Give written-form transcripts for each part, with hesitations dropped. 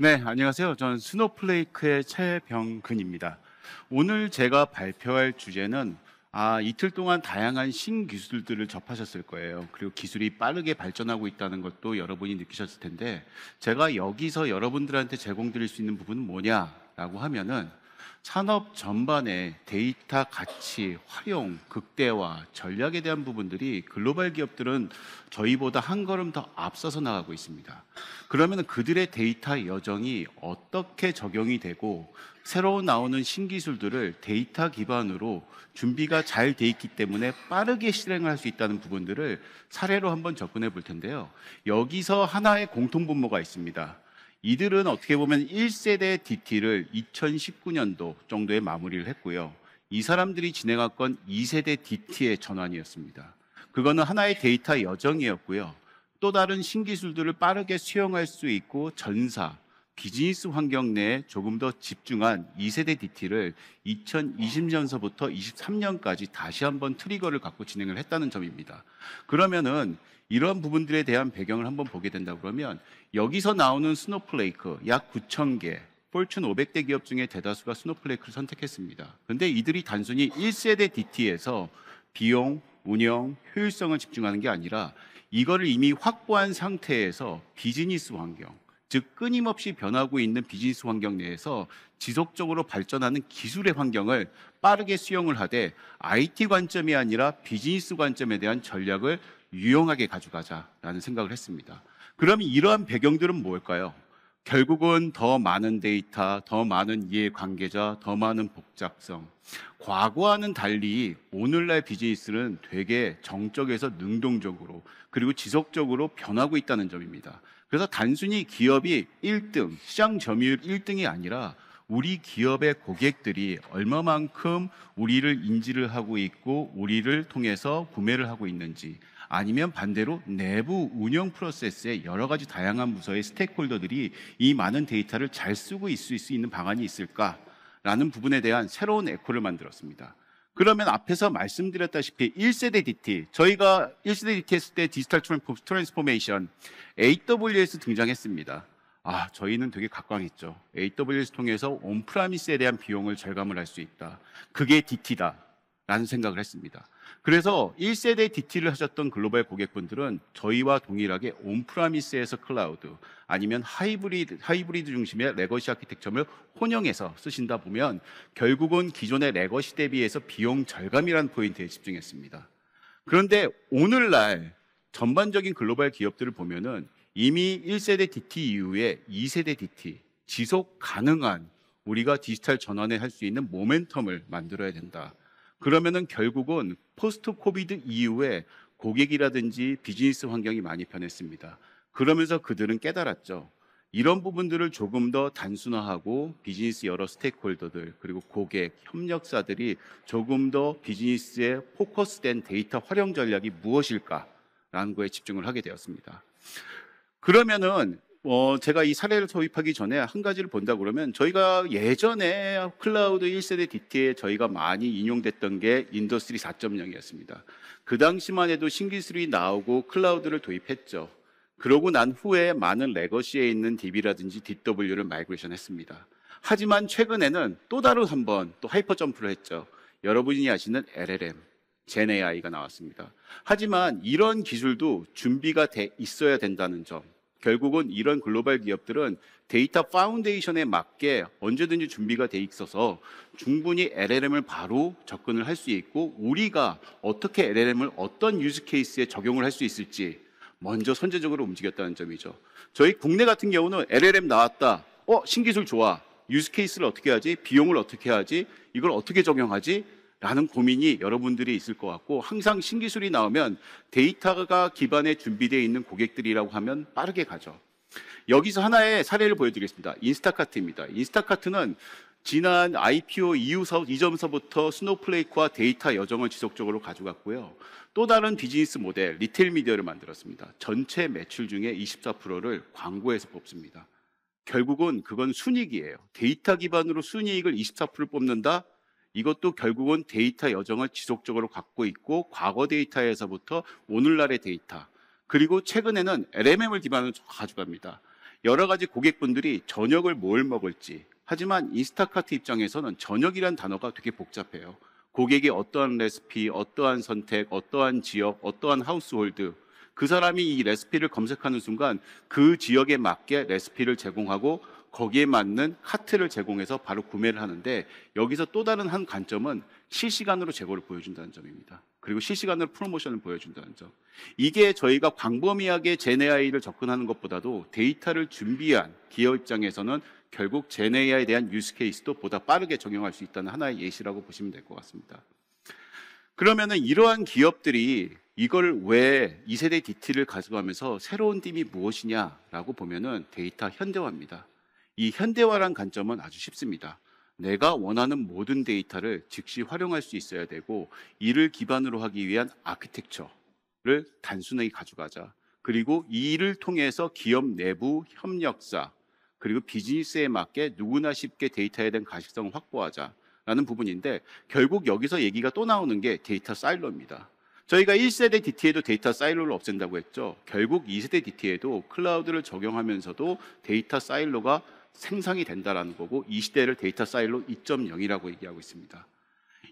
네, 안녕하세요. 저는 스노플레이크의 최병근입니다. 오늘 제가 발표할 주제는 이틀 동안 다양한 신기술들을 접하셨을 거예요. 그리고 기술이 빠르게 발전하고 있다는 것도 여러분이 느끼셨을 텐데, 제가 여기서 여러분들한테 제공드릴 수 있는 부분은 뭐냐라고 하면은 산업 전반의 데이터 가치, 활용, 극대화, 전략에 대한 부분들이 글로벌 기업들은 저희보다 한 걸음 더 앞서서 나가고 있습니다. 그러면 그들의 데이터 여정이 어떻게 적용이 되고 새로 나오는 신기술들을 데이터 기반으로 준비가 잘 돼 있기 때문에 빠르게 실행을 할 수 있다는 부분들을 사례로 한번 접근해 볼 텐데요. 여기서 하나의 공통분모가 있습니다. 이들은 어떻게 보면 1세대 DT를 2019년도 정도에 마무리를 했고요. 이 사람들이 진행한 건 2세대 DT의 전환이었습니다. 그거는 하나의 데이터 여정이었고요. 또 다른 신기술들을 빠르게 수용할 수 있고 전사, 비즈니스 환경 내에 조금 더 집중한 2세대 DT를 2020년서부터 23년까지 다시 한번 트리거를 갖고 진행을 했다는 점입니다. 그러면은 이런 부분들에 대한 배경을 한번 보게 된다 그러면 여기서 나오는 스노플레이크 약 9,000개, 폴춘 500대 기업 중에 대다수가 스노플레이크를 선택했습니다. 그런데 이들이 단순히 1세대 DT에서 비용, 운영, 효율성을 집중하는 게 아니라 이거를 이미 확보한 상태에서 비즈니스 환경, 즉 끊임없이 변하고 있는 비즈니스 환경 내에서 지속적으로 발전하는 기술의 환경을 빠르게 수용을 하되 IT 관점이 아니라 비즈니스 관점에 대한 전략을 유용하게 가져가자라는 생각을 했습니다. 그럼 이러한 배경들은 뭘까요? 결국은 더 많은 데이터, 더 많은 이해관계자, 더 많은 복잡성. 과거와는 달리 오늘날 비즈니스는 되게 정적에서 능동적으로 그리고 지속적으로 변하고 있다는 점입니다. 그래서 단순히 기업이 1등, 시장 점유율 1등이 아니라 우리 기업의 고객들이 얼마만큼 우리를 인지를 하고 있고 우리를 통해서 구매를 하고 있는지, 아니면 반대로 내부 운영 프로세스에 여러 가지 다양한 부서의 스테이크홀더들이 이 많은 데이터를 잘 쓰고 있을 수 있는 방안이 있을까라는 부분에 대한 새로운 에코를 만들었습니다. 그러면 앞에서 말씀드렸다시피 1세대 DT, 저희가 1세대 DT 했을 때 디지털 트랜스포메이션, AWS 등장했습니다. 저희는 되게 각광했죠. AWS 통해서 온프라미스에 대한 비용을 절감을 할 수 있다. 그게 DT다. 라는 생각을 했습니다. 그래서 1세대 DT를 하셨던 글로벌 고객분들은 저희와 동일하게 온프라미스에서 클라우드 아니면 하이브리드 중심의 레거시 아키텍처를 혼용해서 쓰신다 보면 결국은 기존의 레거시 대비해서 비용 절감이라는 포인트에 집중했습니다. 그런데 오늘날 전반적인 글로벌 기업들을 보면은 이미 1세대 DT 이후에 2세대 DT, 지속 가능한 우리가 디지털 전환에 할 수 있는 모멘텀을 만들어야 된다. 그러면은 결국은 포스트 코비드 이후에 고객이라든지 비즈니스 환경이 많이 변했습니다. 그러면서 그들은 깨달았죠. 이런 부분들을 조금 더 단순화하고 비즈니스 여러 스테이크홀더들 그리고 고객, 협력사들이 조금 더 비즈니스에 포커스된 데이터 활용 전략이 무엇일까라는 거에 집중을 하게 되었습니다. 그러면은 제가 이 사례를 도입하기 전에 한 가지를 본다 그러면 저희가 예전에 클라우드 1세대 DT에 저희가 많이 인용됐던 게 인더스트리 4.0이었습니다. 그 당시만 해도 신기술이 나오고 클라우드를 도입했죠. 그러고 난 후에 많은 레거시에 있는 DB라든지 DW를 마이그레이션 했습니다. 하지만 최근에는 또 다른 한번 또 하이퍼 점프를 했죠. 여러분이 아시는 LLM, 젠 AI가 나왔습니다. 하지만 이런 기술도 준비가 돼 있어야 된다는 점. 결국은 이런 글로벌 기업들은 데이터 파운데이션에 맞게 언제든지 준비가 돼 있어서 충분히 LLM을 바로 접근을 할 수 있고 우리가 어떻게 LLM을 어떤 유즈 케이스에 적용을 할 수 있을지 먼저 선제적으로 움직였다는 점이죠. 저희 국내 같은 경우는 LLM 나왔다. 신기술 좋아. 유즈 케이스를 어떻게 하지? 비용을 어떻게 하지? 이걸 어떻게 적용하지? 라는 고민이 여러분들이 있을 것 같고 항상 신기술이 나오면 데이터가 기반에 준비되어 있는 고객들이라고 하면 빠르게 가죠. 여기서 하나의 사례를 보여드리겠습니다. 인스타카트입니다. 인스타카트는 지난 IPO 이전서부터 스노플레이크와 데이터 여정을 지속적으로 가져갔고요. 또 다른 비즈니스 모델, 리테일 미디어를 만들었습니다. 전체 매출 중에 24%를 광고에서 뽑습니다. 결국은 그건 순이익이에요. 데이터 기반으로 순이익을 24%를 뽑는다? 이것도 결국은 데이터 여정을 지속적으로 갖고 있고 과거 데이터에서부터 오늘날의 데이터 그리고 최근에는 LMM을 기반으로 가져갑니다. 여러 가지 고객분들이 저녁을 뭘 먹을지, 하지만 인스타카트 입장에서는 저녁이란 단어가 되게 복잡해요. 고객이 어떠한 레시피, 어떠한 선택, 어떠한 지역, 어떠한 하우스홀드, 그 사람이 이 레시피를 검색하는 순간 그 지역에 맞게 레시피를 제공하고 거기에 맞는 카트를 제공해서 바로 구매를 하는데, 여기서 또 다른 한 관점은 실시간으로 재고를 보여준다는 점입니다. 그리고 실시간으로 프로모션을 보여준다는 점. 이게 저희가 광범위하게 제네AI를 접근하는 것보다도 데이터를 준비한 기업 입장에서는 결국 제네AI에 대한 유스 케이스도 보다 빠르게 적용할 수 있다는 하나의 예시라고 보시면 될 것 같습니다. 그러면은 이러한 기업들이 이걸 왜 2세대 DT를 가져가면서 새로운 띠이 무엇이냐라고 보면은 데이터 현대화입니다. 이 현대화란 관점은 아주 쉽습니다. 내가 원하는 모든 데이터를 즉시 활용할 수 있어야 되고, 이를 기반으로 하기 위한 아키텍처를 단순하게 가져가자. 그리고 이를 통해서 기업 내부 협력사, 그리고 비즈니스에 맞게 누구나 쉽게 데이터에 대한 가식성을 확보하자라는 부분인데, 결국 여기서 얘기가 또 나오는 게 데이터 사일로입니다. 저희가 1세대 DT에도 데이터 사일로를 없앤다고 했죠. 결국 2세대 DT에도 클라우드를 적용하면서도 데이터 사일로가 생성이 된다라는 거고, 이 시대를 데이터 사일로 2.0이라고 얘기하고 있습니다.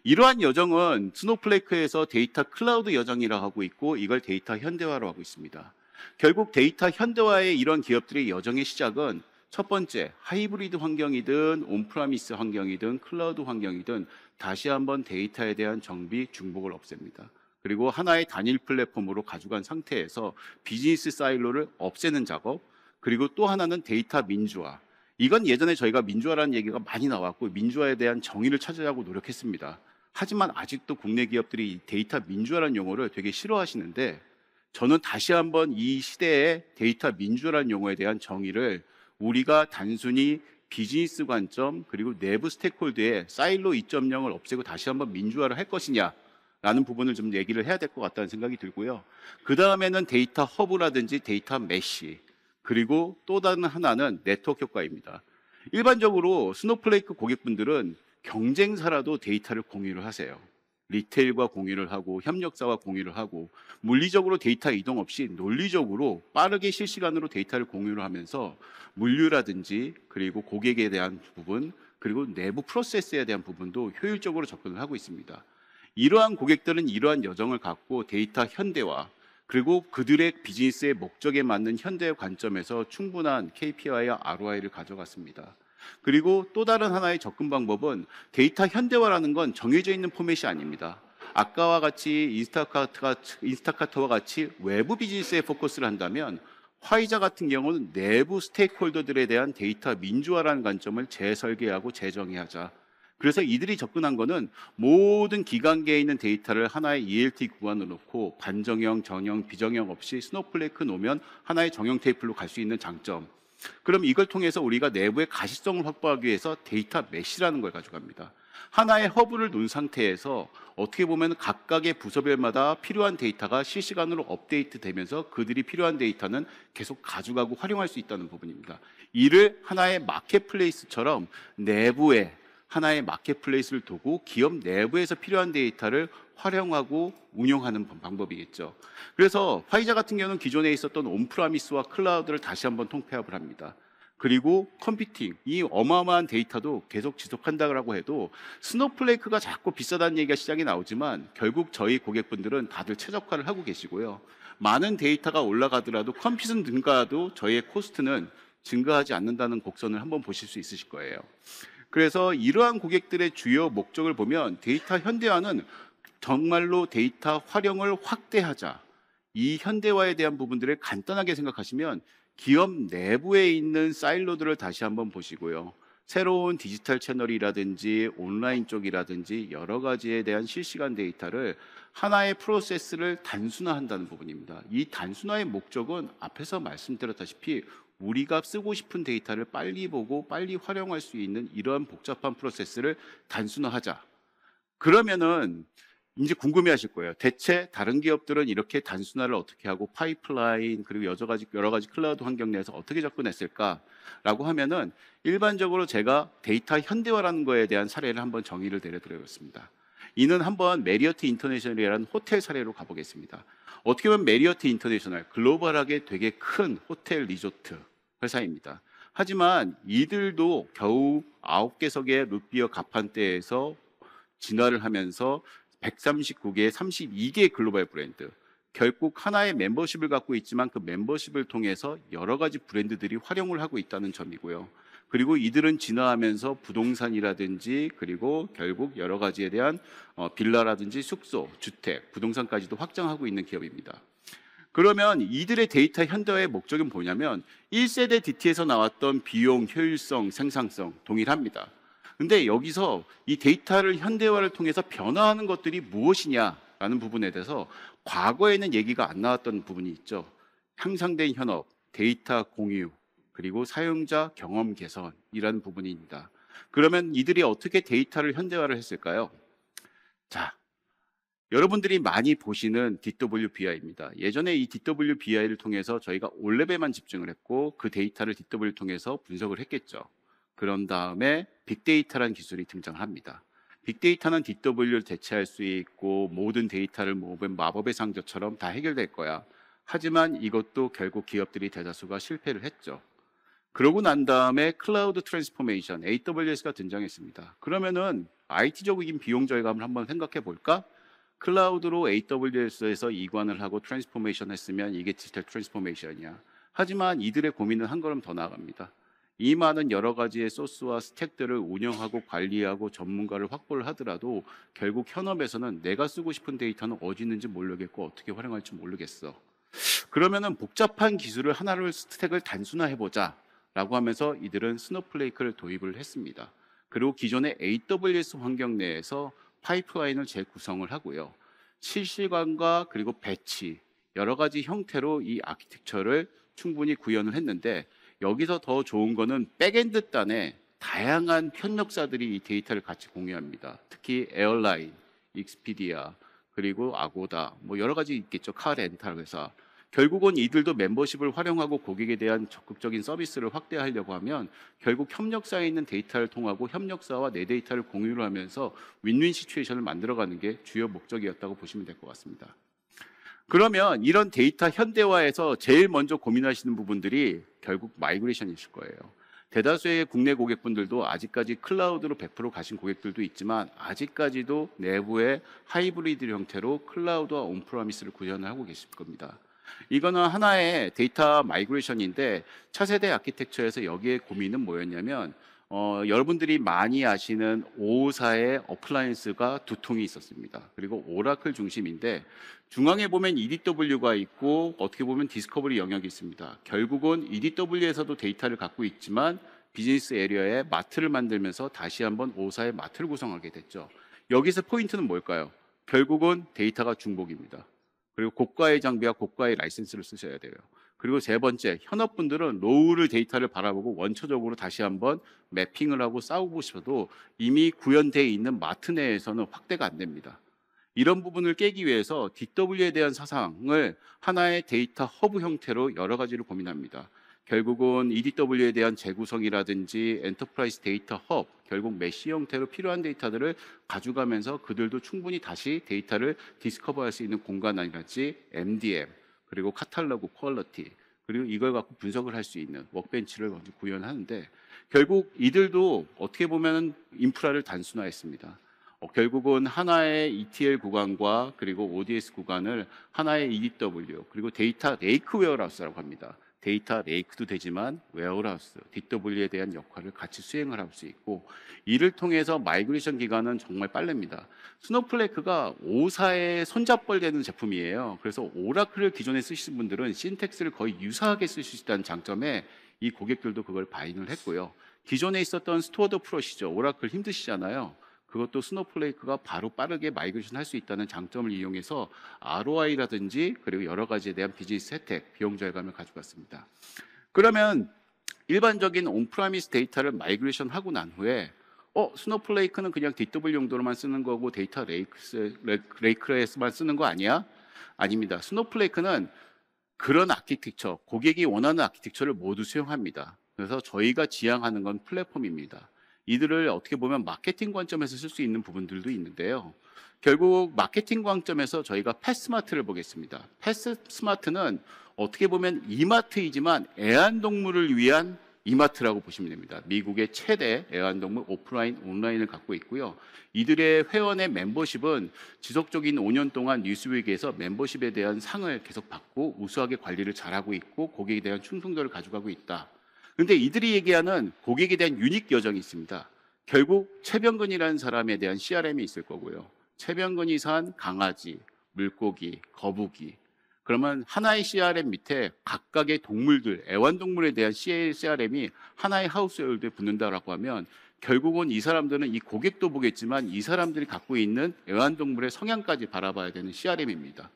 이러한 여정은 스노플레이크에서 데이터 클라우드 여정이라고 하고 있고, 이걸 데이터 현대화로 하고 있습니다. 결국 데이터 현대화의 이런 기업들의 여정의 시작은 첫 번째, 하이브리드 환경이든 온프라미스 환경이든 클라우드 환경이든 다시 한번 데이터에 대한 정비, 중복을 없앱니다. 그리고 하나의 단일 플랫폼으로 가져간 상태에서 비즈니스 사일로를 없애는 작업, 그리고 또 하나는 데이터 민주화. 이건 예전에 저희가 민주화라는 얘기가 많이 나왔고, 민주화에 대한 정의를 찾으려고 노력했습니다. 하지만 아직도 국내 기업들이 데이터 민주화라는 용어를 되게 싫어하시는데, 저는 다시 한번 이 시대의 데이터 민주화라는 용어에 대한 정의를 우리가 단순히 비즈니스 관점 그리고 내부 스테이크홀더의 사일로 2.0을 없애고 다시 한번 민주화를 할 것이냐 라는 부분을 좀 얘기를 해야 될 것 같다는 생각이 들고요. 그 다음에는 데이터 허브라든지 데이터 메쉬, 그리고 또 다른 하나는 네트워크 효과입니다. 일반적으로 스노플레이크 고객분들은 경쟁사라도 데이터를 공유를 하세요. 리테일과 공유를 하고 협력사와 공유를 하고, 물리적으로 데이터 이동 없이 논리적으로 빠르게 실시간으로 데이터를 공유를 하면서 물류라든지 그리고 고객에 대한 부분, 그리고 내부 프로세스에 대한 부분도 효율적으로 접근을 하고 있습니다. 이러한 고객들은 이러한 여정을 갖고 데이터 현대화, 그리고 그들의 비즈니스의 목적에 맞는 현대의 관점에서 충분한 KPI와 ROI를 가져갔습니다. 그리고 또 다른 하나의 접근 방법은, 데이터 현대화라는 건 정해져 있는 포맷이 아닙니다. 아까와 같이 인스타카트와 같이 외부 비즈니스에 포커스를 한다면, 화이자 같은 경우는 내부 스테이크홀더들에 대한 데이터 민주화라는 관점을 재설계하고 재정의하자. 그래서 이들이 접근한 거는 모든 기관계에 있는 데이터를 하나의 ELT 구간으로 놓고 반정형, 정형, 비정형 없이 스노플레이크 놓으면 하나의 정형 테이블로 갈 수 있는 장점. 그럼 이걸 통해서 우리가 내부의 가시성을 확보하기 위해서 데이터 메시라는 걸 가져갑니다. 하나의 허브를 놓은 상태에서 어떻게 보면 각각의 부서별마다 필요한 데이터가 실시간으로 업데이트 되면서 그들이 필요한 데이터는 계속 가져가고 활용할 수 있다는 부분입니다. 이를 하나의 마켓플레이스처럼 내부에 하나의 마켓플레이스를 두고 기업 내부에서 필요한 데이터를 활용하고 운용하는 방법이겠죠. 그래서 화이자 같은 경우는 기존에 있었던 온프라미스와 클라우드를 다시 한번 통폐합을 합니다. 그리고 컴퓨팅, 이 어마어마한 데이터도 계속 지속한다고 해도 스노플레이크가 자꾸 비싸다는 얘기가 시장에 나오지만, 결국 저희 고객분들은 다들 최적화를 하고 계시고요. 많은 데이터가 올라가더라도 컴퓨팅 증가도 저희의 코스트는 증가하지 않는다는 곡선을 한번 보실 수 있으실 거예요. 그래서 이러한 고객들의 주요 목적을 보면 데이터 현대화는 정말로 데이터 활용을 확대하자, 이 현대화에 대한 부분들을 간단하게 생각하시면 기업 내부에 있는 사일로들을 다시 한번 보시고요. 새로운 디지털 채널이라든지 온라인 쪽이라든지 여러 가지에 대한 실시간 데이터를 하나의 프로세스를 단순화한다는 부분입니다. 이 단순화의 목적은 앞에서 말씀드렸다시피 우리가 쓰고 싶은 데이터를 빨리 보고 빨리 활용할 수 있는 이러한 복잡한 프로세스를 단순화하자. 그러면은 이제 궁금해하실 거예요. 대체 다른 기업들은 이렇게 단순화를 어떻게 하고 파이프라인 그리고 여러 가지 클라우드 환경 내에서 어떻게 접근했을까라고 하면은, 일반적으로 제가 데이터 현대화라는 거에 대한 사례를 한번 정의를 내려드리겠습니다. 이는 한번 메리어트 인터내셔널이라는 호텔 사례로 가보겠습니다. 어떻게 보면 메리어트 인터내셔널, 글로벌하게 되게 큰 호텔 리조트, 회사입니다. 하지만 이들도 겨우 9개석의 루트비어 가판대에서 진화를 하면서 139개, 32개의 글로벌 브랜드, 결국 하나의 멤버십을 갖고 있지만 그 멤버십을 통해서 여러 가지 브랜드들이 활용을 하고 있다는 점이고요. 그리고 이들은 진화하면서 부동산이라든지 그리고 결국 여러 가지에 대한 빌라라든지 숙소, 주택, 부동산까지도 확장하고 있는 기업입니다. 그러면 이들의 데이터 현대화의 목적은 뭐냐면 1세대 DT에서 나왔던 비용, 효율성, 생산성 동일합니다. 근데 여기서 이 데이터를 현대화를 통해서 변화하는 것들이 무엇이냐라는 부분에 대해서 과거에는 얘기가 안 나왔던 부분이 있죠. 향상된 현업, 데이터 공유, 그리고 사용자 경험 개선이라는 부분입니다. 그러면 이들이 어떻게 데이터를 현대화를 했을까요? 자, 여러분들이 많이 보시는 DWBI입니다. 예전에 이 DWBI를 통해서 저희가 올레벨만 집중을 했고 그 데이터를 DW를 통해서 분석을 했겠죠. 그런 다음에 빅데이터라는 기술이 등장을 합니다. 빅데이터는 DW를 대체할 수 있고 모든 데이터를 모으면 마법의 상자처럼 다 해결될 거야. 하지만 이것도 결국 기업들이 대다수가 실패를 했죠. 그러고 난 다음에 클라우드 트랜스포메이션, AWS가 등장했습니다. 그러면은 IT적인 비용 절감을 한번 생각해 볼까? 클라우드로 AWS에서 이관을 하고 트랜스포메이션 했으면 이게 디지털 트랜스포메이션이야. 하지만 이들의 고민은 한 걸음 더 나아갑니다. 이 많은 여러 가지의 소스와 스택들을 운영하고 관리하고 전문가를 확보를 하더라도 결국 현업에서는 내가 쓰고 싶은 데이터는 어디 있는지 모르겠고 어떻게 활용할지 모르겠어. 그러면은 복잡한 기술을 하나로 스택을 단순화해보자 라고 하면서 이들은 스노플레이크를 도입을 했습니다. 그리고 기존의 AWS 환경 내에서 파이프라인을 재구성을 하고요. 실시간과 그리고 배치 여러 가지 형태로 이 아키텍처를 충분히 구현을 했는데 여기서 더 좋은 거는 백엔드 단에 다양한 협력사들이 이 데이터를 같이 공유합니다. 특히 에어라인, 익스피디아, 그리고 아고다 뭐 여러 가지 있겠죠. 카 렌탈 회사. 결국은 이들도 멤버십을 활용하고 고객에 대한 적극적인 서비스를 확대하려고 하면 결국 협력사에 있는 데이터를 통하고 협력사와 내 데이터를 공유를 하면서 윈윈 시츄에이션을 만들어가는 게 주요 목적이었다고 보시면 될 것 같습니다. 그러면 이런 데이터 현대화에서 제일 먼저 고민하시는 부분들이 결국 마이그레이션이실 거예요. 대다수의 국내 고객분들도 아직까지 클라우드로 100% 가신 고객들도 있지만 아직까지도 내부의 하이브리드 형태로 클라우드와 온프라미스를 구현하고 계실 겁니다. 이거는 하나의 데이터 마이그레이션인데 차세대 아키텍처에서 여기에 고민은 뭐였냐면 여러분들이 많이 아시는 554의 어플라이언스가 두 통이 있었습니다. 그리고 오라클 중심인데 중앙에 보면 EDW가 있고 어떻게 보면 디스커버리 영역이 있습니다. 결국은 EDW에서도 데이터를 갖고 있지만 비즈니스 에리어에 마트를 만들면서 다시 한번 554의 마트를 구성하게 됐죠. 여기서 포인트는 뭘까요? 결국은 데이터가 중복입니다. 그리고 고가의 장비와 고가의 라이센스를 쓰셔야 돼요. 그리고 세 번째, 현업분들은 로우를 데이터를 바라보고 원초적으로 다시 한번 매핑을 하고 싸우고 싶어도 이미 구현되어 있는 마트 내에서는 확대가 안 됩니다. 이런 부분을 깨기 위해서 DW에 대한 사상을 하나의 데이터 허브 형태로 여러 가지를 고민합니다. 결국은 EDW에 대한 재구성이라든지 엔터프라이즈 데이터 헙, 결국 메시 형태로 필요한 데이터들을 가져가면서 그들도 충분히 다시 데이터를 디스커버할 수 있는 공간이랄지 MDM, 그리고 카탈로그 퀄리티, 그리고 이걸 갖고 분석을 할 수 있는 워크벤치를 먼저 구현하는데 결국 이들도 어떻게 보면 인프라를 단순화했습니다. 결국은 하나의 ETL 구간과 그리고 ODS 구간을 하나의 EDW 그리고 데이터 레이크 웨어하우스라고 합니다. 데이터 레이크도 되지만 웨어하우스, DW에 대한 역할을 같이 수행을 할 수 있고 이를 통해서 마이그레이션 기간은 정말 빠릅니다. 스노플레이크가 5사의 손잡벌 되는 제품이에요. 그래서 오라클을 기존에 쓰시는 분들은 신텍스를 거의 유사하게 쓸 수 있다는 장점에 이 고객들도 그걸 바인을 했고요. 기존에 있었던 스토어드 프로시저, 오라클 힘드시잖아요. 그것도 스노플레이크가 바로 빠르게 마이그레이션 할 수 있다는 장점을 이용해서 ROI라든지 그리고 여러 가지에 대한 비즈니스 혜택, 비용 절감을 가져갔습니다. 그러면 일반적인 온프라미스 데이터를 마이그레이션 하고 난 후에 스노플레이크는 그냥 DW 용도로만 쓰는 거고 데이터 레이크에서만 쓰는 거 아니야? 아닙니다. 스노플레이크는 그런 아키텍처, 고객이 원하는 아키텍처를 모두 수용합니다. 그래서 저희가 지향하는 건 플랫폼입니다. 이들을 어떻게 보면 마케팅 관점에서 쓸 수 있는 부분들도 있는데요. 결국 마케팅 관점에서 저희가 패스마트를 보겠습니다. 패스마트는 어떻게 보면 이마트이지만 애완동물을 위한 이마트라고 보시면 됩니다. 미국의 최대 애완동물 오프라인, 온라인을 갖고 있고요. 이들의 회원의 멤버십은 지속적인 5년 동안 뉴스위크에서 멤버십에 대한 상을 계속 받고 우수하게 관리를 잘하고 있고 고객에 대한 충성도를 가져가고 있다. 그런데 이들이 얘기하는 고객에 대한 유닉 여정이 있습니다. 결국 최병근이라는 사람에 대한 CRM이 있을 거고요. 최병근이 산 강아지, 물고기, 거북이. 그러면 하나의 CRM 밑에 각각의 동물들, 애완동물에 대한 CRM이 하나의 하우스홀드에 붙는다라고 하면 결국은 이 사람들은 이 고객도 보겠지만 이 사람들이 갖고 있는 애완동물의 성향까지 바라봐야 되는 CRM입니다.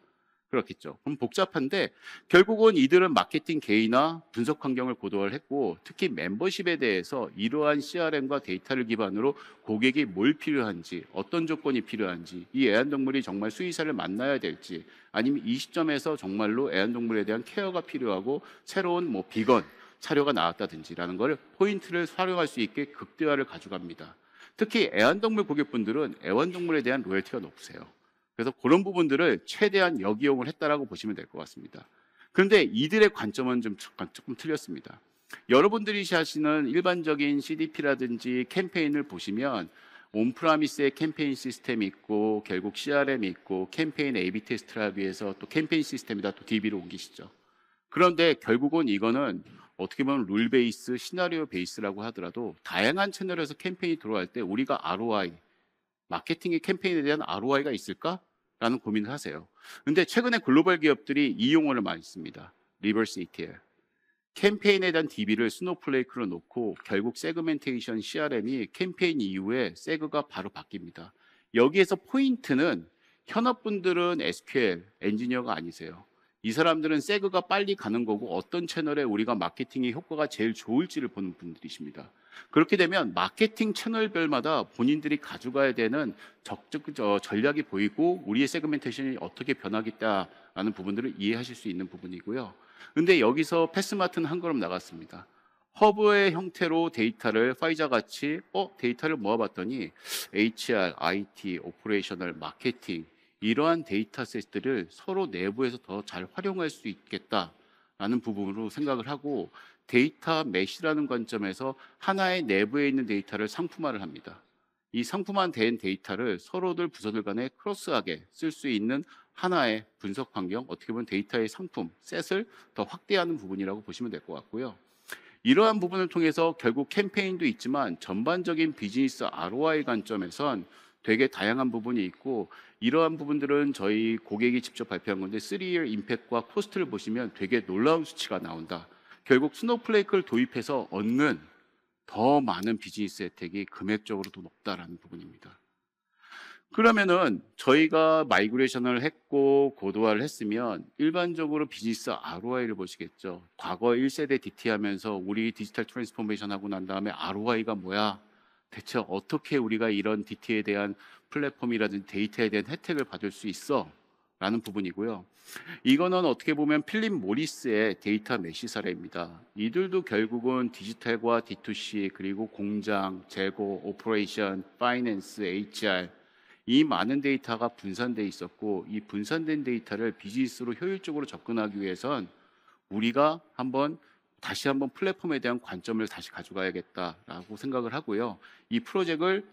그렇겠죠. 그럼 복잡한데 결국은 이들은 마케팅 개인화, 분석 환경을 고도화를 했고 특히 멤버십에 대해서 이러한 CRM과 데이터를 기반으로 고객이 뭘 필요한지, 어떤 조건이 필요한지, 이 애완동물이 정말 수의사를 만나야 될지, 아니면 이 시점에서 정말로 애완동물에 대한 케어가 필요하고 새로운 뭐 비건 사료가 나왔다든지라는 걸 포인트를 활용할 수 있게 극대화를 가져갑니다. 특히 애완동물 고객분들은 애완동물에 대한 로열티가 높으세요. 그래서 그런 부분들을 최대한 역이용을 했다라고 보시면 될 것 같습니다. 그런데 이들의 관점은 조금 틀렸습니다. 여러분들이 하시는 일반적인 CDP라든지 캠페인을 보시면 온프라미스의 캠페인 시스템이 있고 결국 CRM이 있고 캠페인 A/B 테스트를 하기 위해서 또 캠페인 시스템에다 또 DB로 옮기시죠. 그런데 결국은 이거는 어떻게 보면 룰 베이스, 시나리오 베이스라고 하더라도 다양한 채널에서 캠페인이 들어갈 때 우리가 ROI, 마케팅의 캠페인에 대한 ROI가 있을까? 라는 고민을 하세요. 근데 최근에 글로벌 기업들이 이 용어를 많이 씁니다. 리버스 ETL. 캠페인에 대한 DB를 스노플레이크로 놓고 결국 세그멘테이션 CRM이 캠페인 이후에 세그가 바로 바뀝니다. 여기에서 포인트는 현업분들은 SQL 엔지니어가 아니세요. 이 사람들은 세그가 빨리 가는 거고 어떤 채널에 우리가 마케팅의 효과가 제일 좋을지를 보는 분들이십니다. 그렇게 되면 마케팅 채널별마다 본인들이 가져가야 되는 전략이 보이고 우리의 세그멘테이션이 어떻게 변하겠다라는 부분들을 이해하실 수 있는 부분이고요. 근데 여기서 패스마트는 한 걸음 나갔습니다. 허브의 형태로 데이터를 파이자 같이 데이터를 모아봤더니 HR, IT, 오퍼레이셔널, 마케팅 이러한 데이터셋들을 서로 내부에서 더 잘 활용할 수 있겠다라는 부분으로 생각을 하고 데이터 메시라는 관점에서 하나의 내부에 있는 데이터를 상품화를 합니다. 이 상품화된 데이터를 서로들 부서들 간에 크로스하게 쓸 수 있는 하나의 분석 환경, 어떻게 보면 데이터의 상품, 셋을 더 확대하는 부분이라고 보시면 될 것 같고요. 이러한 부분을 통해서 결국 캠페인도 있지만 전반적인 비즈니스 ROI 관점에선 되게 다양한 부분이 있고 이러한 부분들은 저희 고객이 직접 발표한 건데 3year 임팩트와 코스트를 보시면 되게 놀라운 수치가 나온다. 결국 스노플레이크를 도입해서 얻는 더 많은 비즈니스 혜택이 금액적으로도 높다라는 부분입니다. 그러면은 저희가 마이그레이션을 했고 고도화를 했으면 일반적으로 비즈니스 ROI를 보시겠죠. 과거 1세대 DT 하면서 우리 디지털 트랜스포메이션 하고 난 다음에 ROI가 뭐야? 대체 어떻게 우리가 이런 DT에 대한 플랫폼이라든지 데이터에 대한 혜택을 받을 수 있어? 라는 부분이고요. 이거는 어떻게 보면 필립 모리스의 데이터 메시 사례입니다. 이들도 결국은 디지털과 D2C 그리고 공장, 재고, 오퍼레이션, 파이낸스, HR 이 많은 데이터가 분산돼 있었고 이 분산된 데이터를 비즈니스로 효율적으로 접근하기 위해선 우리가 다시 한번 플랫폼에 대한 관점을 다시 가져가야겠다라고 생각을 하고요. 이 프로젝트를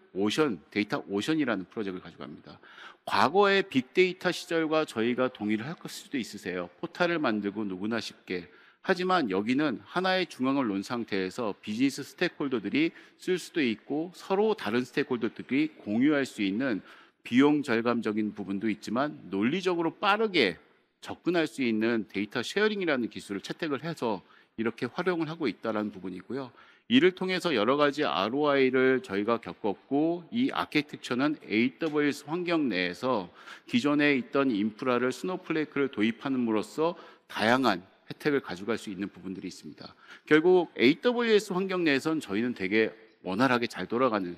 데이터 오션이라는 프로젝트를 가져갑니다. 과거의 빅데이터 시절과 저희가 동의를 할 수도 있으세요. 포탈을 만들고 누구나 쉽게. 하지만 여기는 하나의 중앙을 놓은 상태에서 비즈니스 스테이크홀더들이 쓸 수도 있고 서로 다른 스테이크홀더들이 공유할 수 있는 비용 절감적인 부분도 있지만 논리적으로 빠르게 접근할 수 있는 데이터 쉐어링이라는 기술을 채택을 해서 이렇게 활용을 하고 있다는 부분이고요. 이를 통해서 여러 가지 ROI를 저희가 겪었고 이 아키텍처는 AWS 환경 내에서 기존에 있던 인프라를 스노플레이크를 도입함으로써 다양한 혜택을 가져갈 수 있는 부분들이 있습니다. 결국 AWS 환경 내에서는 저희는 되게 원활하게 잘 돌아가는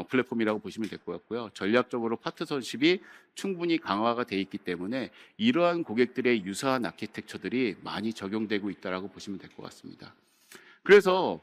플랫폼이라고 보시면 될 것 같고요. 전략적으로 파트너십이 충분히 강화가 돼 있기 때문에 이러한 고객들의 유사한 아키텍처들이 많이 적용되고 있다고 보시면 될 것 같습니다. 그래서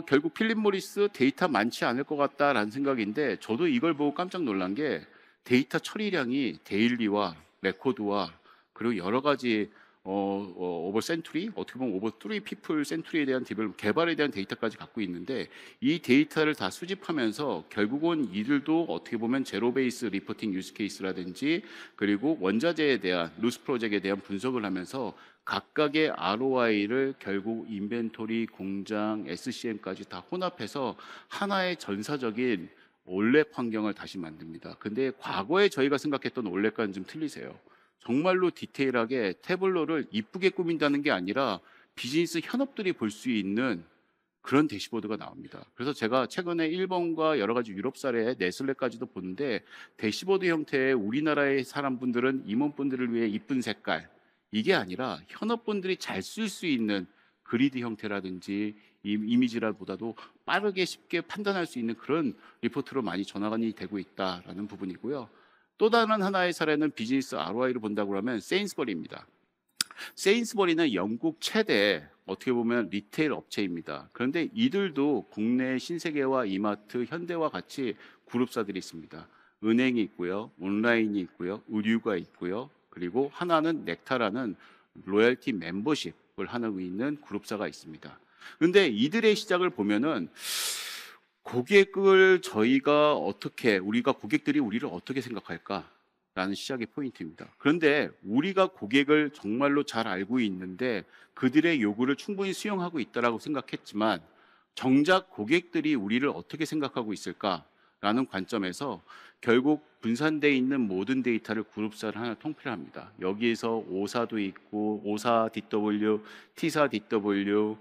결국 필립 모리스 데이터 많지 않을 것 같다라는 생각인데 저도 이걸 보고 깜짝 놀란 게 데이터 처리량이 데일리와 레코드와 그리고 여러 가지 오버 센투리, 어떻게 보면 오버 뚜리 피플 센투리에 대한 개발에 대한 데이터까지 갖고 있는데, 이 데이터를 다 수집하면서 결국은 이들도 어떻게 보면 제로 베이스 리포팅 유스 케이스라든지, 그리고 원자재에 대한 루스 프로젝트에 대한 분석을 하면서 각각의 ROI를 결국 인벤토리, 공장, SCM까지 다 혼합해서 하나의 전사적인 올랩 환경을 다시 만듭니다. 근데 과거에 저희가 생각했던 올랩과는 좀 틀리세요. 정말로 디테일하게 태블로를 이쁘게 꾸민다는 게 아니라 비즈니스 현업들이 볼 수 있는 그런 대시보드가 나옵니다. 그래서 제가 최근에 일본과 여러 가지 유럽 사례, 네슬레까지도 보는데, 대시보드 형태의 우리나라의 사람분들은 임원분들을 위해 이쁜 색깔, 이게 아니라 현업분들이 잘 쓸 수 있는 그리드 형태라든지 이미지라보다도 빠르게 쉽게 판단할 수 있는 그런 리포트로 많이 전환이 되고 있다라는 부분이고요. 또 다른 하나의 사례는 비즈니스 ROI를 본다고 하면 세인스버리입니다. 세인스버리는 영국 최대 어떻게 보면 리테일 업체입니다. 그런데 이들도 국내 신세계와 이마트, 현대와 같이 그룹사들이 있습니다. 은행이 있고요, 온라인이 있고요, 의류가 있고요, 그리고 하나는 넥타라는 로열티 멤버십을 하고 있는 그룹사가 있습니다. 그런데 이들의 시작을 보면은 고객을 저희가 어떻게, 우리가 고객들이 우리를 어떻게 생각할까? 라는 시작의 포인트입니다. 그런데 우리가 고객을 정말로 잘 알고 있는데 그들의 요구를 충분히 수용하고 있다라고 생각했지만, 정작 고객들이 우리를 어떻게 생각하고 있을까라는 관점에서 결국 분산되어 있는 모든 데이터를 그룹사를 하나 통폐를 합니다. 여기에서 오사도 있고, 오사 DW, T사 DW,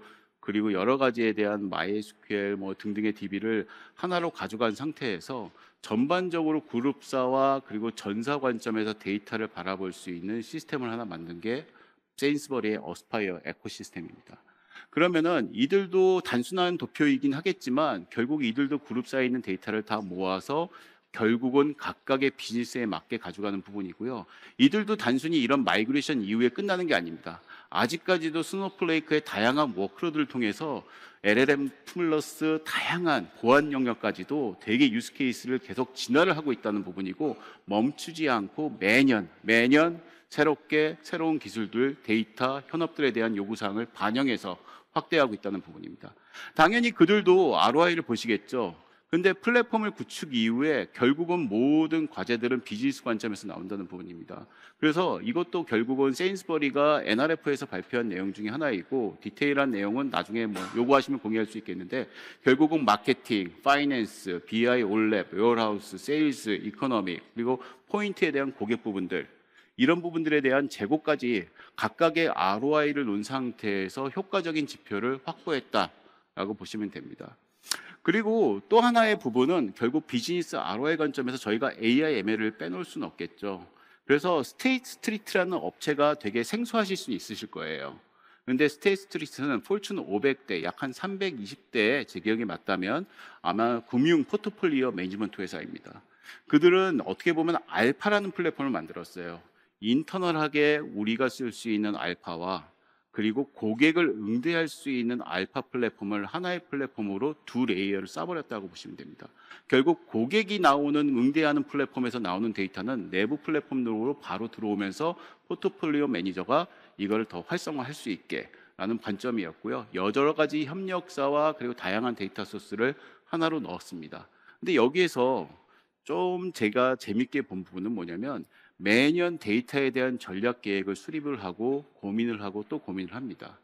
그리고 여러 가지에 대한 MySQL 뭐 등등의 DB를 하나로 가져간 상태에서 전반적으로 그룹사와 그리고 전사 관점에서 데이터를 바라볼 수 있는 시스템을 하나 만든 게 세인스버리의 어스파이어 에코시스템입니다. 그러면은 이들도 단순한 도표이긴 하겠지만 결국 이들도 그룹사에 있는 데이터를 다 모아서 결국은 각각의 비즈니스에 맞게 가져가는 부분이고요. 이들도 단순히 이런 마이그레이션 이후에 끝나는 게 아닙니다. 아직까지도 스노플레이크의 다양한 워크로드를 통해서 LLM 플러스 다양한 보안 영역까지도 되게 유스 케이스를 계속 진화를 하고 있다는 부분이고, 멈추지 않고 매년 새롭게 새로운 기술들, 데이터, 현업들에 대한 요구사항을 반영해서 확대하고 있다는 부분입니다. 당연히 그들도 ROI를 보시겠죠. 근데 플랫폼을 구축 이후에 결국은 모든 과제들은 비즈니스 관점에서 나온다는 부분입니다. 그래서 이것도 결국은 세인스버리가 NRF에서 발표한 내용 중에 하나이고, 디테일한 내용은 나중에 뭐 요구하시면 공유할 수 있겠는데, 결국은 마케팅, 파이낸스, BI, 올랩, 웨어하우스, 세일즈, 이코노믹, 그리고 포인트에 대한 고객 부분들, 이런 부분들에 대한 재고까지 각각의 ROI를 놓은 상태에서 효과적인 지표를 확보했다라고 보시면 됩니다. 그리고 또 하나의 부분은 결국 비즈니스 ROI 관점에서 저희가 AI, ML을 빼놓을 수는 없겠죠. 그래서 스테이트 스트리트라는 업체가 되게 생소하실 수 있으실 거예요. 그런데 스테이트 스트리트는 폴춘 500대, 약 한 320대, 제 기억이 맞다면 아마 금융 포트폴리오 매니지먼트 회사입니다. 그들은 어떻게 보면 알파라는 플랫폼을 만들었어요. 인터널하게 우리가 쓸 수 있는 알파와 그리고 고객을 응대할 수 있는 알파 플랫폼을 하나의 플랫폼으로 두 레이어를 쌓아버렸다고 보시면 됩니다. 결국 고객이 나오는 응대하는 플랫폼에서 나오는 데이터는 내부 플랫폼으로 바로 들어오면서 포트폴리오 매니저가 이걸 더 활성화할 수 있게 라는 관점이었고요. 여러 가지 협력사와 그리고 다양한 데이터 소스를 하나로 넣었습니다. 근데 여기에서 좀 제가 재밌게 본 부분은 뭐냐면, 매년 데이터에 대한 전략 계획을 수립을 하고 고민을 하고 또 고민을 합니다.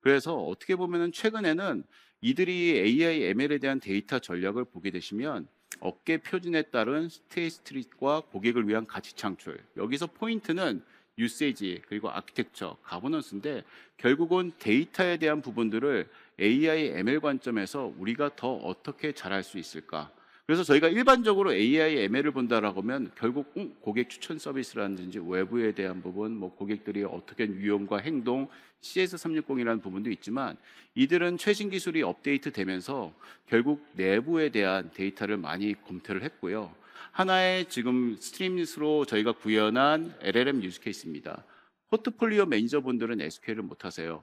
그래서 어떻게 보면은 최근에는 이들이 AI, ML에 대한 데이터 전략을 보게 되시면 업계 표준에 따른 스테이트리트과 고객을 위한 가치 창출, 여기서 포인트는 유세이지 그리고 아키텍처, 가버넌스인데, 결국은 데이터에 대한 부분들을 AI, ML 관점에서 우리가 더 어떻게 잘할 수 있을까. 그래서 저희가 일반적으로 AI, ML을 본다라고 하면 결국 고객 추천 서비스라든지 외부에 대한 부분, 뭐 고객들이 어떻게 유형과 행동, CS360이라는 부분도 있지만, 이들은 최신 기술이 업데이트 되면서 결국 내부에 대한 데이터를 많이 검토를 했고요. 하나의 지금 스트림스로 저희가 구현한 LLM 유즈 케이스입니다. 포트폴리오 매니저분들은 SQL을 못 하세요.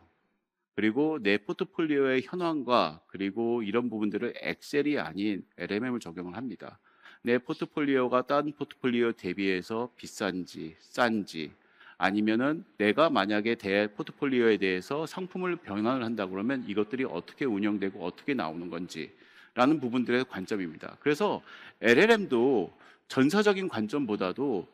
그리고 내 포트폴리오의 현황과 그리고 이런 부분들을 엑셀이 아닌 LMM을 적용을 합니다. 내 포트폴리오가 다른 포트폴리오 대비해서 비싼지 싼지, 아니면은 내가 만약에 포트폴리오에 대해서 상품을 변환을 한다 그러면 이것들이 어떻게 운영되고 어떻게 나오는 건지라는 부분들의 관점입니다. 그래서 LLM도 전사적인 관점보다도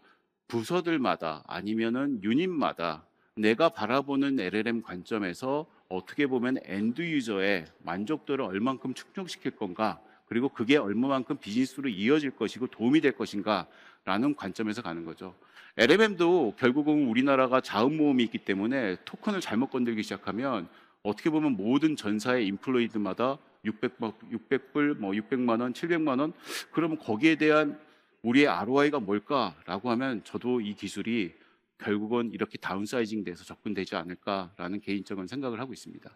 부서들마다 아니면은 유닛마다 내가 바라보는 LLM 관점에서 어떻게 보면 엔드 유저의 만족도를 얼만큼 충족시킬 건가, 그리고 그게 얼마만큼 비즈니스로 이어질 것이고 도움이 될 것인가라는 관점에서 가는 거죠. LLM도 결국은 우리나라가 자음 모음이 있기 때문에 토큰을 잘못 건들기 시작하면 어떻게 보면 모든 전사의 인플로이드마다 600불, 뭐 600만 원, 700만 원, 그러면 거기에 대한 우리의 ROI가 뭘까라고 하면 저도 이 기술이 결국은 이렇게 다운사이징 돼서 접근되지 않을까라는 개인적인 생각을 하고 있습니다.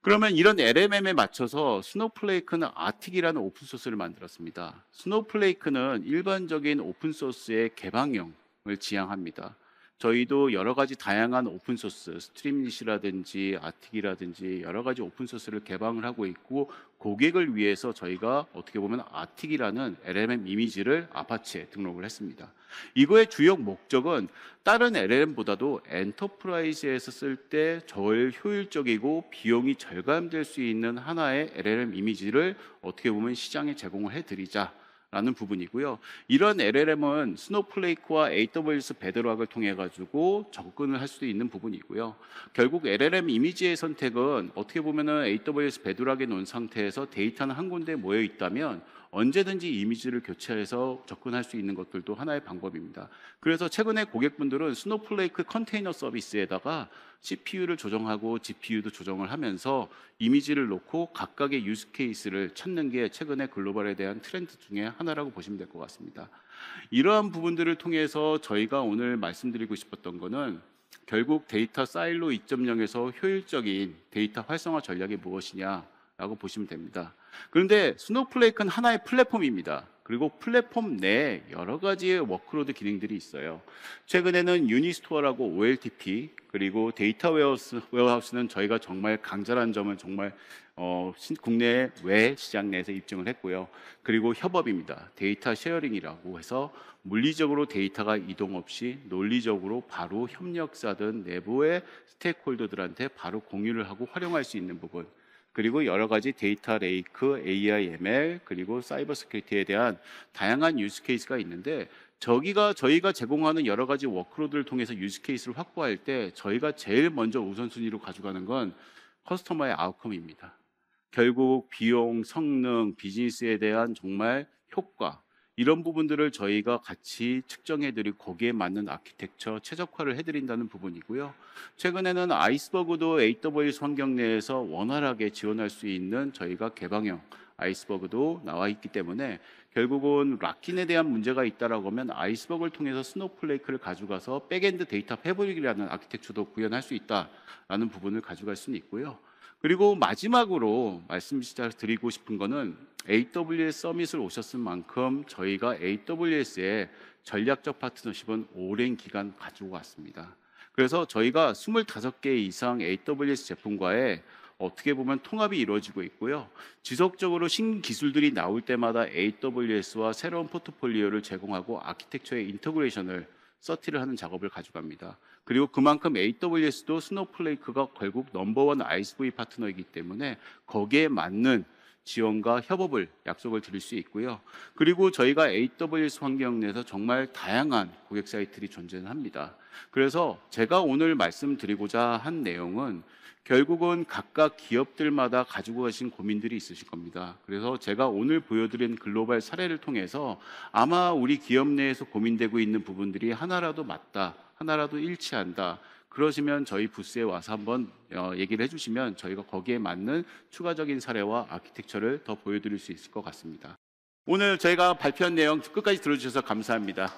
그러면 이런 LMM에 맞춰서 스노우플레이크는 아틱이라는 오픈소스를 만들었습니다. 스노우플레이크는 일반적인 오픈소스의 개방형을 지향합니다. 저희도 여러 가지 다양한 오픈소스, 스트림릿이라든지 아틱이라든지 여러 가지 오픈소스를 개방을 하고 있고, 고객을 위해서 저희가 어떻게 보면 아틱이라는 LLM 이미지를 아파치에 등록을 했습니다. 이거의 주요 목적은 다른 LLM보다도 엔터프라이즈에서 쓸 때 덜 효율적이고 비용이 절감될 수 있는 하나의 LLM 이미지를 어떻게 보면 시장에 제공을 해드리자 라는 부분이고요. 이런 LLM은 스노우플레이크와 AWS 베드락을 통해 가지고 접근을 할 수도 있는 부분이고요. 결국 LLM 이미지의 선택은 어떻게 보면은 AWS 베드락에 놓은 상태에서 데이터는 한 군데에 모여 있다면 언제든지 이미지를 교체해서 접근할 수 있는 것들도 하나의 방법입니다. 그래서 최근에 고객분들은 스노우플레이크 컨테이너 서비스에다가 CPU를 조정하고 GPU도 조정을 하면서 이미지를 놓고 각각의 유스 케이스를 찾는 게 최근에 글로벌에 대한 트렌드 중에 하나라고 보시면 될 것 같습니다. 이러한 부분들을 통해서 저희가 오늘 말씀드리고 싶었던 거는 결국 데이터 사일로 2.0에서 효율적인 데이터 활성화 전략이 무엇이냐라고 보시면 됩니다. 그런데 스노우플레이크는 하나의 플랫폼입니다. 그리고 플랫폼 내에 여러 가지의 워크로드 기능들이 있어요. 최근에는 유니스토어라고 OLTP, 그리고 데이터 웨어하우스는 저희가 정말 강자라는 점을 정말 국내 외 시장 내에서 입증을 했고요. 그리고 협업입니다. 데이터 쉐어링이라고 해서 물리적으로 데이터가 이동 없이 논리적으로 바로 협력사든 내부의 스테이크홀더들한테 바로 공유를 하고 활용할 수 있는 부분, 그리고 여러 가지 데이터 레이크, AI, ML, 그리고 사이버 시큐리티에 대한 다양한 유스 케이스가 있는데, 저희가 제공하는 여러 가지 워크로드를 통해서 유스 케이스를 확보할 때 저희가 제일 먼저 우선순위로 가져가는 건 커스터머의 아웃컴입니다. 결국 비용, 성능, 비즈니스에 대한 정말 효과, 이런 부분들을 저희가 같이 측정해드리고 거기에 맞는 아키텍처 최적화를 해드린다는 부분이고요. 최근에는 아이스버그도 AWS 환경 내에서 원활하게 지원할 수 있는 저희가 개방형 아이스버그도 나와 있기 때문에 결국은 락킨에 대한 문제가 있다라고 하면 아이스버그를 통해서 스노우플레이크를 가져가서 백엔드 데이터 패브릭이라는 아키텍처도 구현할 수 있다라는 부분을 가져갈 수는 있고요. 그리고 마지막으로 말씀드리고 싶은 거는 AWS 서밋을 오셨을 만큼 저희가 AWS의 전략적 파트너십은 오랜 기간 가지고 왔습니다. 그래서 저희가 25개 이상 AWS 제품과의 어떻게 보면 통합이 이루어지고 있고요. 지속적으로 신기술들이 나올 때마다 AWS와 새로운 포트폴리오를 제공하고 아키텍처의 인터그레이션을 서티를 하는 작업을 가져갑니다. 그리고 그만큼 AWS도 스노우플레이크가 결국 넘버원 ISV 파트너이기 때문에 거기에 맞는 지원과 협업을 약속을 드릴 수 있고요. 그리고 저희가 AWS 환경 내에서 정말 다양한 고객 사이트들이 존재합니다. 그래서 제가 오늘 말씀드리고자 한 내용은 결국은 각각 기업들마다 가지고 가신 고민들이 있으실 겁니다. 그래서 제가 오늘 보여드린 글로벌 사례를 통해서 아마 우리 기업 내에서 고민되고 있는 부분들이 하나라도 맞다, 하나라도 일치한다, 그러시면 저희 부스에 와서 한번 얘기를 해주시면 저희가 거기에 맞는 추가적인 사례와 아키텍처를 더 보여드릴 수 있을 것 같습니다. 오늘 저희가 발표한 내용 끝까지 들어주셔서 감사합니다.